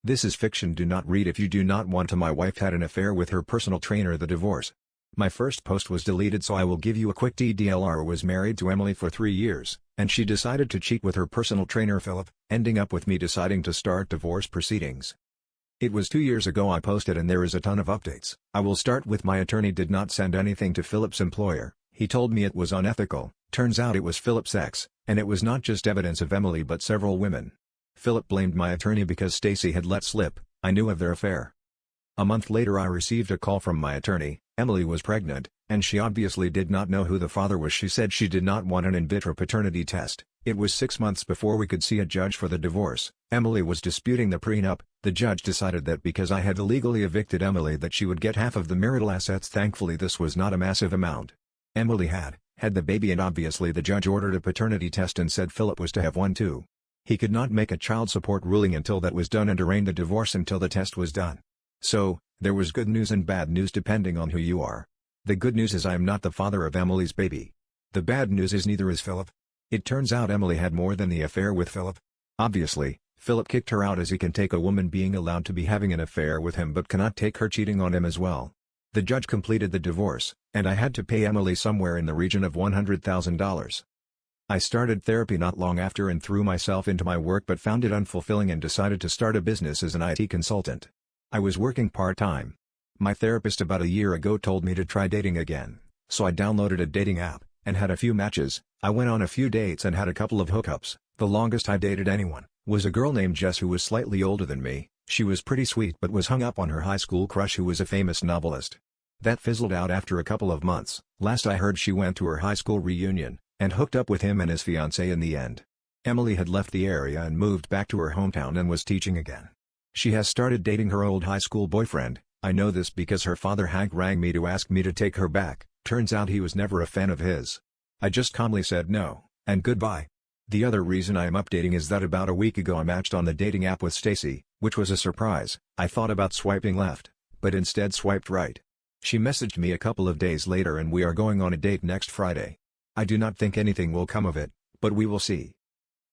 This is fiction, do not read if you do not want to. My wife had an affair with her personal trainer. The divorce. My first post was deleted, so I will give you a quick DDLR. Was married to Emily for 3 years, and she decided to cheat with her personal trainer Philip, ending up with me deciding to start divorce proceedings. It was 2 years ago I posted and there is a ton of updates. I will start with my attorney did not send anything to Philip's employer. He told me it was unethical. Turns out it was Philip's ex, and it was not just evidence of Emily but several women. Philip blamed my attorney because Stacy had let slip, I knew of their affair. A month later I received a call from my attorney. Emily was pregnant, and she obviously did not know who the father was. She said she did not want an in vitro paternity test. It was 6 months before we could see a judge for the divorce. Emily was disputing the prenup. The judge decided that because I had illegally evicted Emily that she would get half of the marital assets. Thankfully this was not a massive amount. Emily had the baby, and obviously the judge ordered a paternity test and said Philip was to have one too. He could not make a child support ruling until that was done and arraign the divorce until the test was done. So, there was good news and bad news depending on who you are. The good news is I am not the father of Emily's baby. The bad news is neither is Philip. It turns out Emily had more than the affair with Philip. Obviously, Philip kicked her out as he can take a woman being allowed to be having an affair with him but cannot take her cheating on him as well. The judge completed the divorce, and I had to pay Emily somewhere in the region of $100,000. I started therapy not long after and threw myself into my work but found it unfulfilling and decided to start a business as an IT consultant. I was working part-time. My therapist about a year ago told me to try dating again, so I downloaded a dating app, and had a few matches. I went on a few dates and had a couple of hookups. The longest I dated anyone was a girl named Jess who was slightly older than me. She was pretty sweet but was hung up on her high school crush who was a famous novelist. That fizzled out after a couple of months. Last I heard she went to her high school reunion, and hooked up with him and his fiancée in the end. Emily had left the area and moved back to her hometown and was teaching again. She has started dating her old high school boyfriend. I know this because her father Hank rang me to ask me to take her back. Turns out he was never a fan of his. I just calmly said no, and goodbye. The other reason I am updating is that about a week ago I matched on the dating app with Stacy, which was a surprise. I thought about swiping left, but instead swiped right. She messaged me a couple of days later and we are going on a date next Friday. I do not think anything will come of it, but we will see.